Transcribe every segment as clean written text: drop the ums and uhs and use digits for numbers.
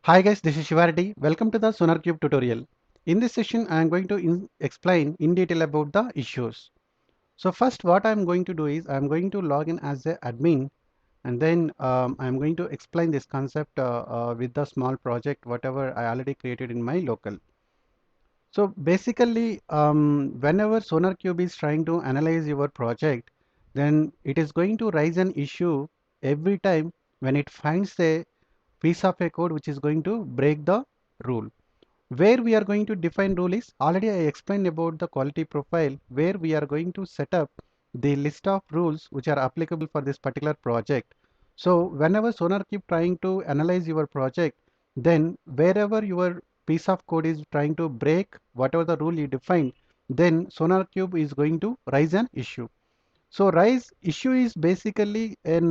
Hi guys, this is Siva Reddy. Welcome to the SonarQube tutorial. In this session, I am going to explain in detail about the issues. So first, what I am going to do is I am going to log in as a admin, and then I am going to explain this concept with the small project whatever I already created in my local. So basically, whenever SonarQube is trying to analyze your project, then it is going to raise an issue every time when it finds a piece of a code which is going to break the rule. Where we are going to define rule is already I explained about the quality profile, where we are going to set up the list of rules which are applicable for this particular project. So whenever Sonar keep trying to analyze your project, then wherever your piece of code is trying to break whatever the rule you defined, then SonarQube is going to raise an issue. So rise issue is basically is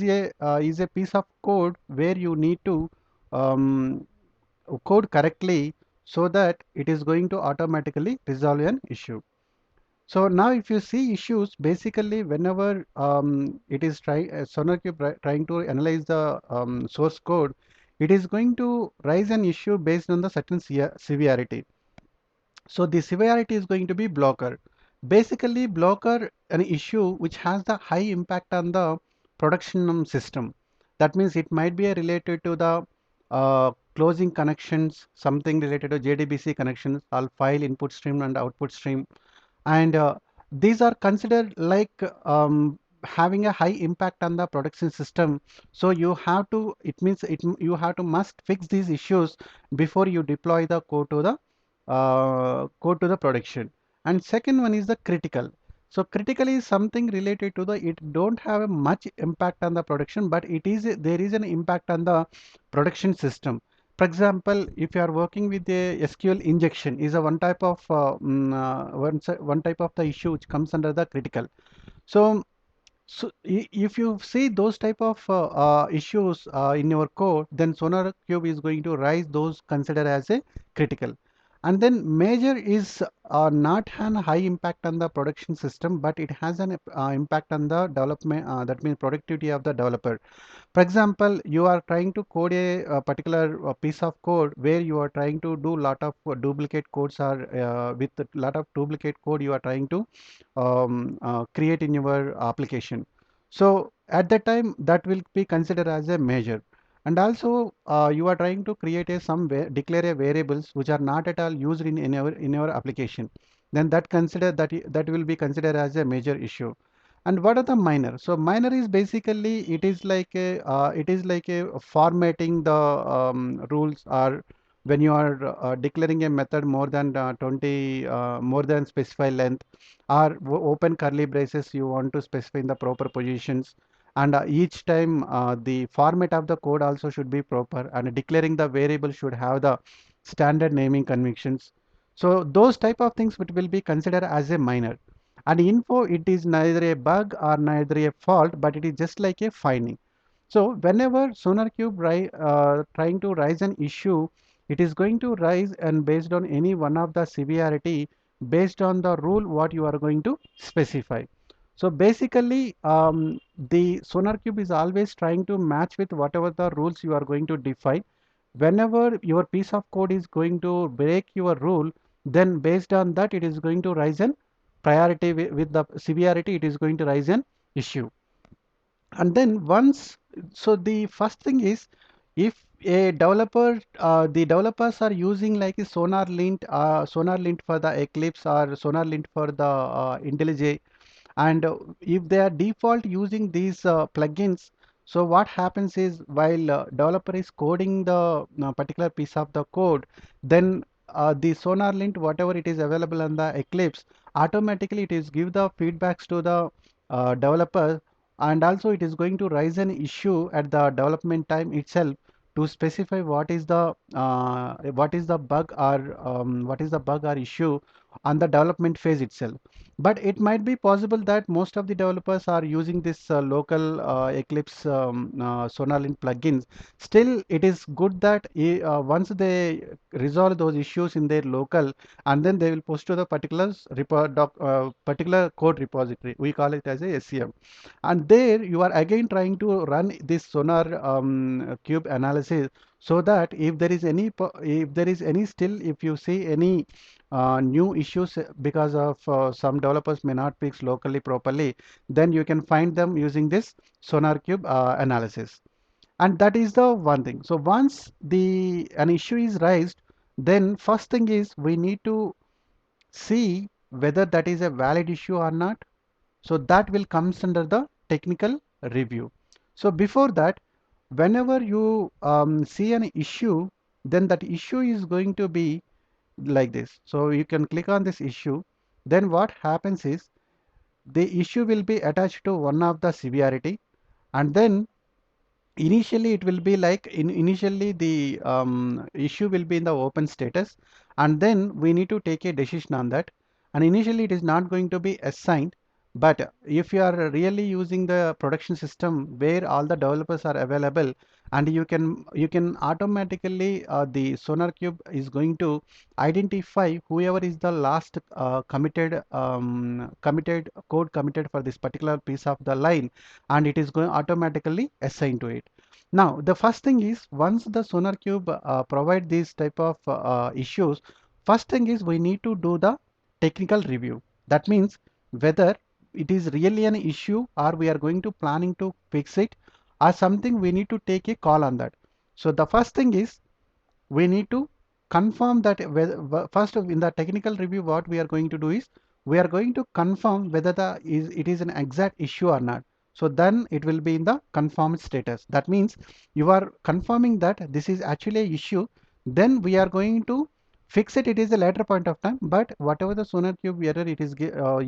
a piece of code where you need to um, code correctly so that it is going to automatically resolve an issue. So now if you see issues, basically whenever it is trying to analyze the source code, it is going to raise an issue based on the certain severity. So the severity is going to be blocker. Basically blocker an issue which has the high impact on the production system. That means it might be related to the closing connections, something related to JDBC connections, all file input stream and output stream. And these are considered like having a high impact on the production system. So you have to, it means you have to must fix these issues before you deploy the code to the production. And second one is the critical. So critical is something related to the, it don't have a much impact on the production, but it is there is an impact on the production system. For example, if you are working with a SQL injection, is a one type of one type of the issue which comes under the critical. So if you see those type of issues in your code, then SonarQube is going to raise those considered as a critical. And then major is not an high impact on the production system, but it has an impact on the development. That means productivity of the developer. For example, you are trying to code a particular piece of code where you are trying to do lot of duplicate codes, or with a lot of duplicate code you are trying to create in your application. So at that time that will be considered as a measure. And also you are trying to create a declare a variables which are not at all used in your application. Then that will be considered as a major issue. And what are the minor? So minor is basically it is like a formatting the rules, or when you are declaring a method more than 20 more than specified length, or open curly braces you want to specify in the proper positions. And each time the format of the code also should be proper, and declaring the variable should have the standard naming conventions. So those type of things which will be considered as a minor. And info, it is neither a bug or neither a fault, but it is just like a finding. So whenever SonarQube trying to raise an issue, it is going to rise and based on any one of the severity, based on the rule what you are going to specify. So basically, the SonarQube is always trying to match with whatever the rules you are going to define. Whenever your piece of code is going to break your rule, then based on that, it is going to rise an priority with the severity, it is going to rise an issue. And then once, so the first thing is, if a developer the developers are using like a SonarLint for the Eclipse, or SonarLint for the IntelliJ, and if they are default using these plugins, so what happens is, while developer is coding the particular piece of the code, then the SonarLint whatever it is available on the Eclipse, automatically it is give the feedbacks to the developer. And also it is going to raise an issue at the development time itself to specify what is the bug, or what is the bug or issue on the development phase itself. But it might be possible that most of the developers are using this local Eclipse SonarLint plugins. Still, it is good that once they resolve those issues in their local, and then they will post to the particular code repository. We call it as a SCM, and there you are again trying to run this sonar cube analysis, so that if there is any still, if you see any new issues because of some developers may not fix locally properly, then you can find them using this SonarQube analysis. And that is the one thing. So once an issue is raised, then first thing is we need to see whether that is a valid issue or not. So that will comes under the technical review. So before that, whenever you see an issue, then that issue is going to be like this. So you can click on this issue. Then what happens is the issue will be attached to one of the severity, and then initially it will be like initially the issue will be in the open status, and then we need to take a decision on that. And initially it is not going to be assigned, but if you are really using the production system where all the developers are available, and you can automatically the SonarQube is going to identify whoever is the last committed code committed for this particular piece of the line, and it is going automatically assigned to it. Now, the first thing is once the SonarQube provide these type of issues, first thing is we need to do the technical review. That means whether it is really an issue or we are going to planning to fix it or something, we need to take a call on that. So the first thing is we need to confirm that first in the technical review what we are going to do is we are going to confirm whether it is an exact issue or not. So then it will be in the confirmed status. That means you are confirming that this is actually a issue. Then we are going to fix it. It is a later point of time, but whatever the SonarQube error it is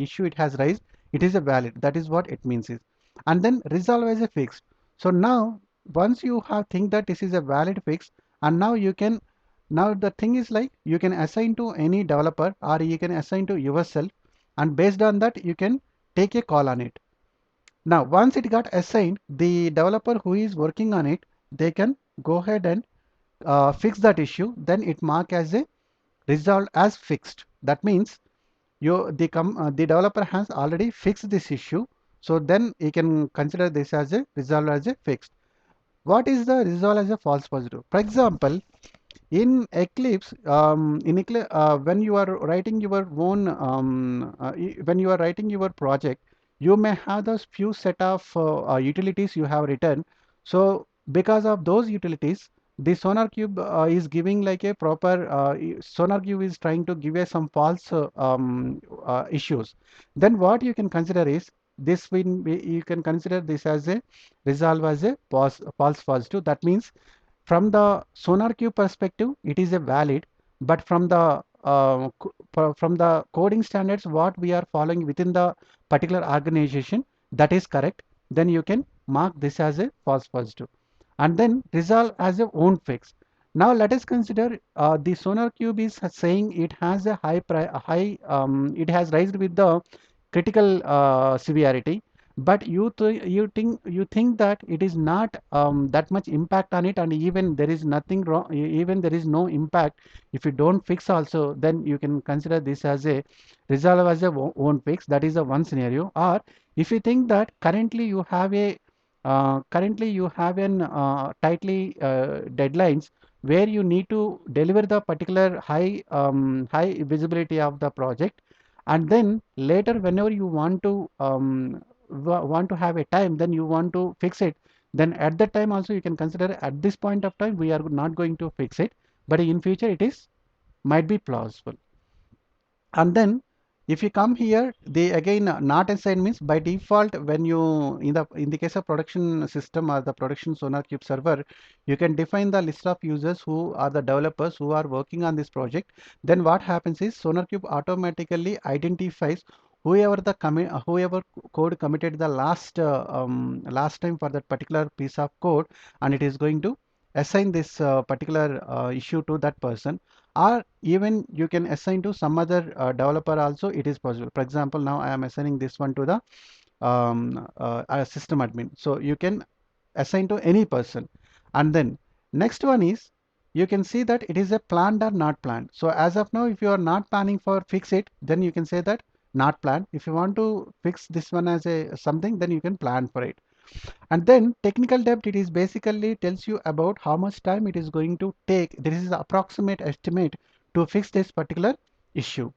issue it has raised, it is a valid. That is what it means is, and then resolve as a fixed. So now once you have think that this is a valid fix, and now the thing is like you can assign to any developer or you can assign to yourself, and based on that you can take a call on it. Now once it got assigned, the developer who is working on it, they can go ahead and fix that issue. Then it mark as a resolved as fixed. That means the developer has already fixed this issue, so then you can consider this as a resolved as a fixed. What is the resolve as a false positive? For example, in Eclipse, when you are writing your own, when you are writing your project, you may have those few set of utilities you have written. So because of those utilities, the SonarQube is giving like a proper SonarQube is trying to give us some false issues. Then what you can consider is this will be, you can consider this as a resolve as a false positive. That means from the SonarQube perspective, it is a valid, but from the from the coding standards, what we are following within the particular organization, that is correct. Then you can mark this as a false positive, and then resolve as a own fix. Now let us consider the SonarQube is saying it has a it has raised with the critical severity, but you think that it is not that much impact on it, and even there is nothing wrong, even there is no impact if you don't fix also, then you can consider this as a resolve as a own fix. That is a one scenario. Or if you think that currently you have an tightly deadlines where you need to deliver the particular high visibility of the project, and then later whenever you want to have a time, then you want to fix it, then at that time also you can consider at this point of time we are not going to fix it, but in future it is might be plausible. And then if you come here, the again not assigned means by default when you in the case of production system or the production SonarQube server, you can define the list of users who are the developers who are working on this project. Then what happens is SonarQube automatically identifies whoever code committed the last time for that particular piece of code, and it is going to assign this particular issue to that person. or even you can assign to some other developer also, it is possible. For example, now I am assigning this one to the a system admin. So you can assign to any person. And then next one is, you can see that it is a planned or not planned. So as of now, if you are not planning for fix it, then you can say that not planned. If you want to fix this one as a something, then you can plan for it. And then technical debt, it is basically tells you about how much time it is going to take. This is the approximate estimate to fix this particular issue.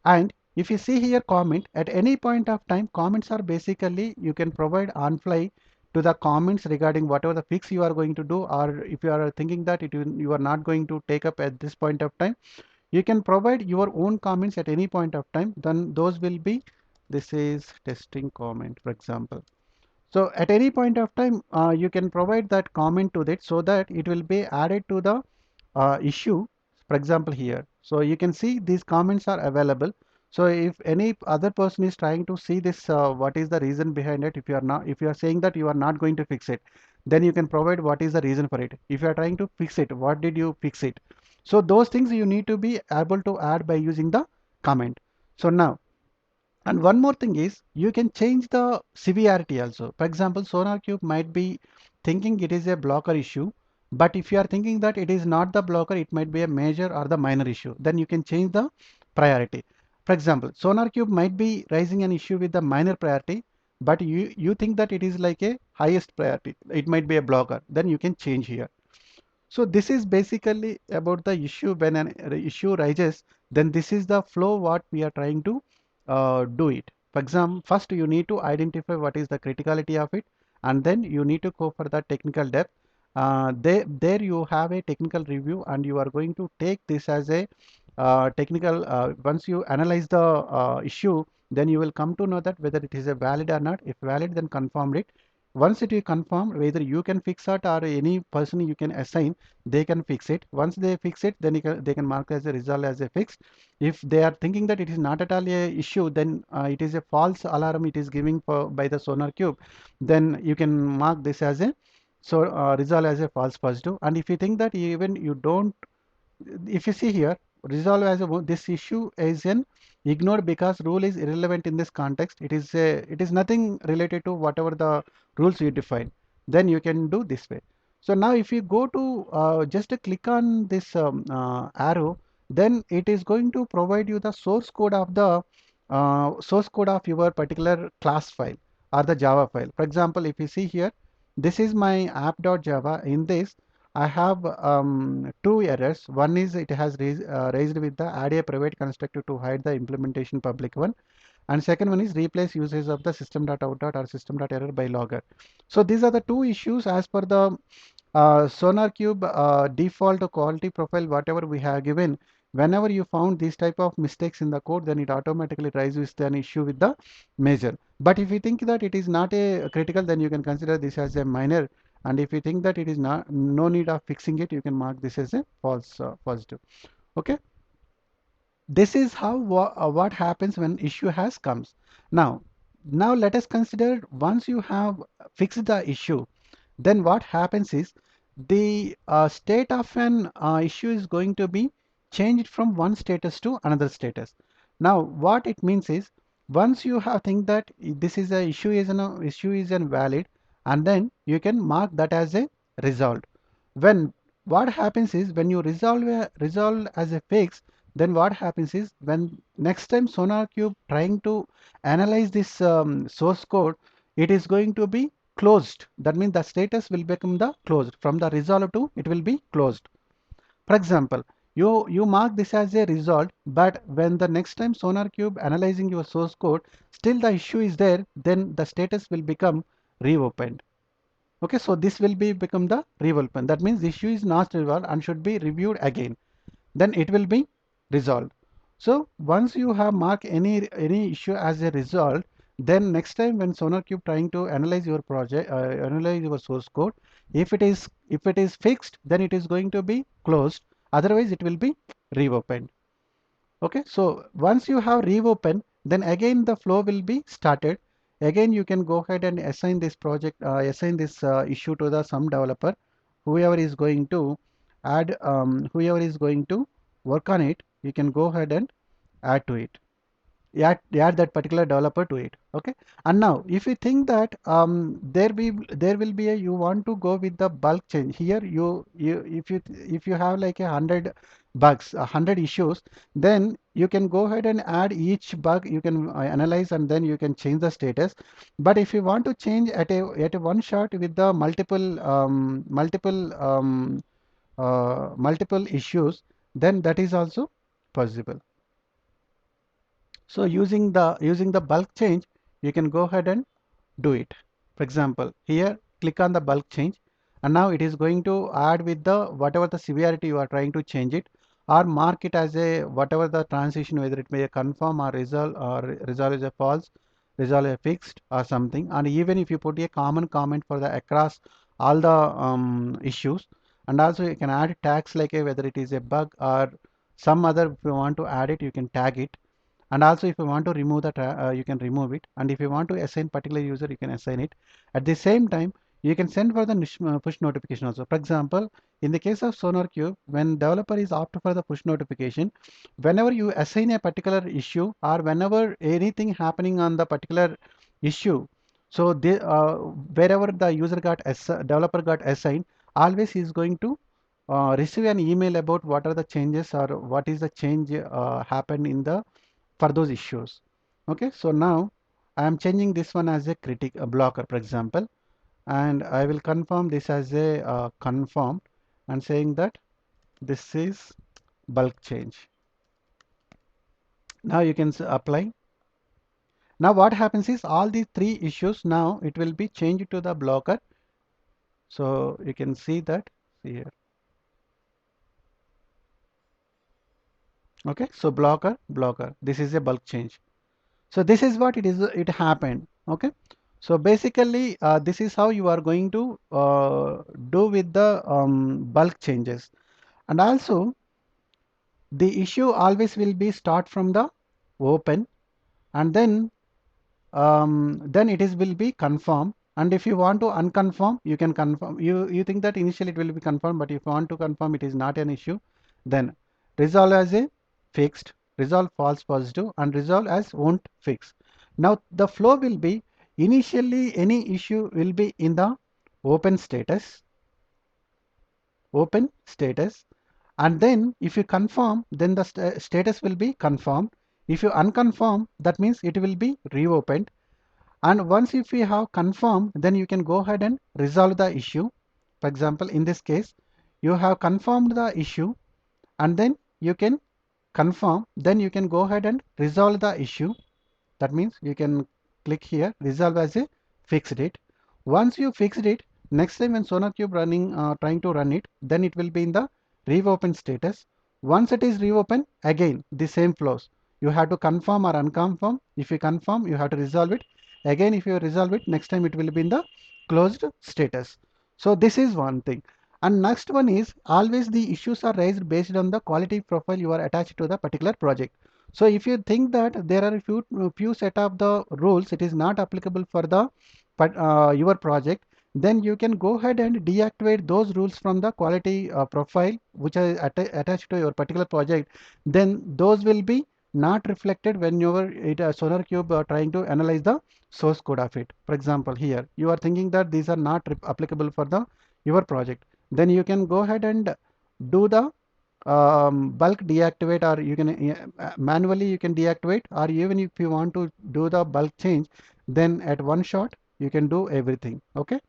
And if you see here comment, at any point of time, comments are basically you can provide on fly to the comments regarding whatever the fix you are going to do, or if you are thinking that you are not going to take up at this point of time, you can provide your own comments at any point of time. Then those will be, this is testing comment, for example. So at any point of time, you can provide that comment to that so that it will be added to the issue, for example here. So you can see these comments are available. So if any other person is trying to see this, what is the reason behind it? If you are not, if you are saying that you are not going to fix it, then you can provide what is the reason for it. If you are trying to fix it, what did you fix it? So those things you need to be able to add by using the comment. So now, and one more thing is you can change the severity also. For example, SonarQube might be thinking it is a blocker issue, but if you are thinking that it is not the blocker, it might be a major or the minor issue, then you can change the priority. For example, SonarQube might be raising an issue with the minor priority, but you think that it is like a highest priority. It might be a blocker. Then you can change here. So this is basically about the issue. When an issue rises, then this is the flow what we are trying to do it. For example, first you need to identify what is the criticality of it, and then you need to go for the technical depth. There you have a technical review, and you are going to take this as a technical. Once you analyze the issue, then you will come to know that whether it is a valid or not. If valid, then confirm it. Once it is confirmed, whether you can fix it or any person you can assign, they can fix it. Once they fix it, then they can mark as a result as a fix. If they are thinking that it is not at all a issue, then it is a false alarm it is giving for by the SonarQube, then you can mark this as a result as a false positive. And if you think that even you don't, if you see here, resolve as a this issue is an ignored because rule is irrelevant in this context. It is nothing related to whatever the rules you define. Then you can do this way. So now if you go to just click on this arrow, then it is going to provide you the source code of the source code of your particular class file or the Java file. For example, if you see here, this is my app.java. In this I have two errors. One is it has raised with the add a private constructor to hide the implementation public one, and second one is replace usage of the system.out or system.error by logger. So these are the two issues as per the SonarQube default quality profile, whatever we have given. Whenever you found these type of mistakes in the code, then it automatically raises an issue with the major. But if you think that it is not a critical, then you can consider this as a minor. And if you think that it is not no need of fixing it, you can mark this as a false positive. Okay. This is how what happens when issue has comes. Now, now let us consider once you have fixed the issue, then what happens is the state of an issue is going to be changed from one status to another status. Now, what it means is once you have think that this is a issue is invalid, and then you can mark that as a resolved. When what happens is when you resolve as a fix, then what happens is when next time SonarQube trying to analyze this source code, it is going to be closed. That means the status will become the closed. From the resolved to it will be closed. For example, you mark this as a resolved, but when the next time SonarQube analyzing your source code, still the issue is there, then the status will become reopened. Okay, so this will be become the reopen. That means the issue is not resolved and should be reviewed again. Then it will be resolved. So once you have marked any issue as a result, then next time when SonarQube trying to analyze your project, analyze your source code, if it is fixed, then it is going to be closed. Otherwise, it will be reopened. Okay, so once you have reopened, then again the flow will be started. Again, you can go ahead and assign this project, assign this issue to the some developer, whoever is going to add, whoever is going to work on it, you can go ahead and add to it. Add that particular developer to it. Okay. And now if you think that there will be a, you want to go with the bulk change here, you if you have like 100 bugs, 100 issues, then you can go ahead and add each bug, you can analyze, and then you can change the status. But if you want to change at a one shot with the multiple issues, then that is also possible. So using the bulk change, you can go ahead and do it. For example, here click on the bulk change, and now it is going to add with the whatever the severity you are trying to change it, or mark it as a whatever the transition, whether it may a confirm or resolve is a false, resolve a fixed or something. And even if you put a common comment for the across all the issues, and also you can add tags like a whether it is a bug or some other, if you want to add it, you can tag it. And also if you want to remove that you can remove it, and if you want to assign particular user, you can assign it. At the same time, you can send for the push notification also. For example, in the case of SonarQube, when developer is opt for the push notification, whenever you assign a particular issue or whenever anything happening on the particular issue, so they, wherever the developer got assigned, always he is going to receive an email about what are the changes or what is the change happened in the for those issues. Okay, so now I am changing this one as a blocker, for example, and I will confirm this as a confirm, and saying that this is bulk change. Now you can apply. Now what happens is all these three issues, now it will be changed to the blocker. So you can see that, see here. Okay, so blocker, this is a bulk change. So this is what it is, it happened. Okay, so basically this is how you are going to do with the bulk changes. And also the issue always will be start from the open, and then it is will be confirm. And if you want to unconfirm, you can confirm. You think that initially it will be confirmed, but if you want to confirm it is not an issue, then resolve as a fixed, resolve false positive, and resolve as won't fix. Now the flow will be, initially any issue will be in the open status, open status, and then if you confirm, then the status will be confirmed. If you unconfirm, that means it will be reopened. And once if we have confirmed, then you can go ahead and resolve the issue. For example, in this case, you have confirmed the issue, and then you can confirm, then you can go ahead and resolve the issue. That means you can click here, resolve as a fixed it. Once you fixed it, next time when SonarQube running, trying to run it, then it will be in the reopen status. Once it is reopen, again the same flows. You have to confirm or unconfirm. If you confirm, you have to resolve it. Again, if you resolve it, next time it will be in the closed status. So this is one thing. And next one is always the issues are raised based on the quality profile you are attached to the particular project. So if you think that there are a few set of the rules, it is not applicable for the your project, then you can go ahead and deactivate those rules from the quality profile which are attached to your particular project. Then those will be not reflected when you are SonarQube trying to analyze the source code of it. For example, here you are thinking that these are not applicable for the your project, then you can go ahead and do the bulk deactivate, or you can manually you can deactivate, or even if you want to do the bulk change, then at one shot you can do everything. Okay,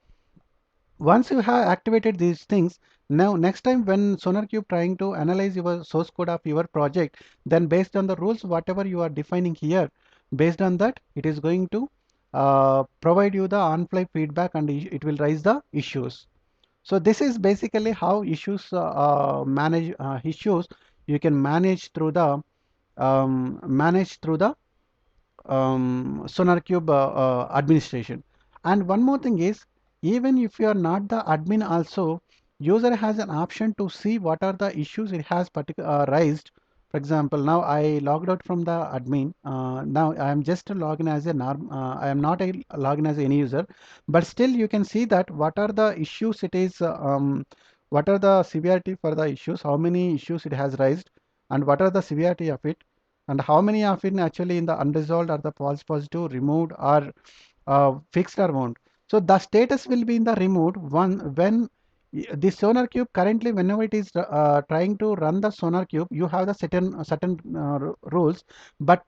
once you have activated these things, now next time when SonarQube trying to analyze your source code of your project, then based on the rules whatever you are defining here, based on that it is going to provide you the on-fly feedback, and it will raise the issues. So this is basically how manage issues you can manage through the SonarQube administration. And one more thing is, even if you are not the admin also, user has an option to see what are the issues it has raised. For example, now I logged out from the admin. Now I am just logging as a I am not a login as any user, but still you can see that what are the issues it is, what are the severity for the issues, how many issues it has raised. and what are the severity of it, and how many of it actually in the unresolved or the false positive, removed or fixed or wound. So the status will be in the removed one when the SonarQube currently, whenever it is trying to run the SonarQube, you have the certain rules, but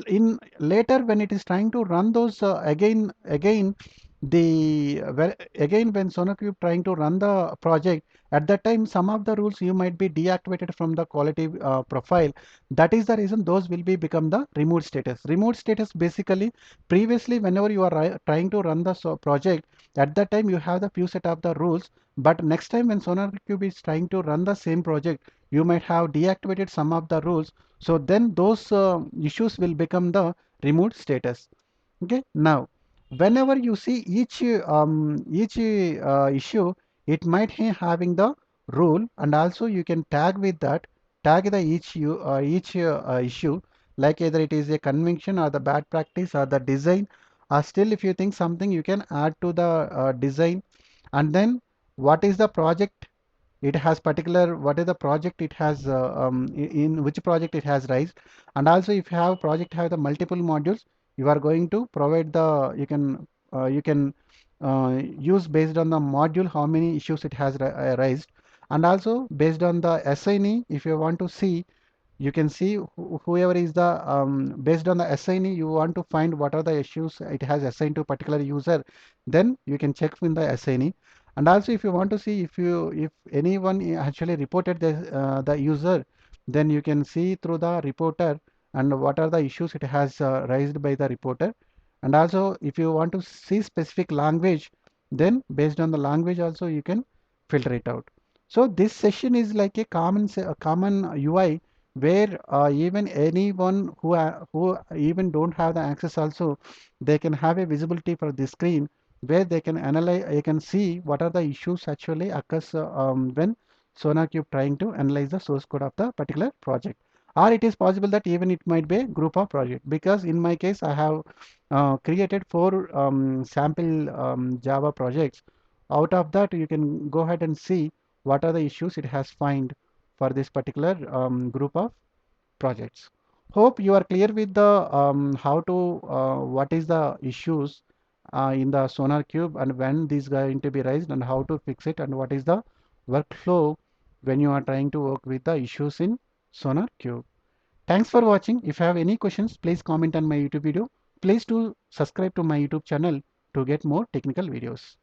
in later when it is trying to run those again again when SonarQube trying to run the project, at that time some of the rules you might be deactivated from the quality profile. That is the reason those will be become the removed status. Removed status basically, previously whenever you are trying to run the project, at that time you have the few set of the rules, but next time when SonarQube is trying to run the same project, you might have deactivated some of the rules. So then those issues will become the removed status. Okay, now whenever you see each issue, it might having the rule, and also you can tag with that, tag the each issue, like either it is a convention or the bad practice or the design, or still if you think something you can add to the design, and then what is the project it has particular, what is the project it has in which project it has raised, and also if you have project have the multiple modules, you are going to provide the you can use based on the module how many issues it has raised, and also based on the assignee, if you want to see, you can see whoever is the based on the assignee, you want to find what are the issues it has assigned to particular user, then you can check in the assignee. And also if you want to see if anyone actually reported the user, then you can see through the reporter and what are the issues it has raised by the reporter. And also if you want to see specific language, then based on the language also you can filter it out. So this session is like a a common UI where even anyone who even don't have the access also, they can have a visibility for the screen where they can analyze, you can see what are the issues actually occurs when SonarQube trying to analyze the source code of the particular project. Or it is possible that even it might be a group of project, because in my case I have created 4 sample Java projects. Out of that you can go ahead and see what are the issues it has find for this particular group of projects. Hope you are clear with the how to what is the issues in the SonarQube and when these are going to be raised and how to fix it, and what is the workflow when you are trying to work with the issues in SonarQube. Thanks for watching. If you have any questions, please comment on my YouTube video. Please do subscribe to my YouTube channel to get more technical videos.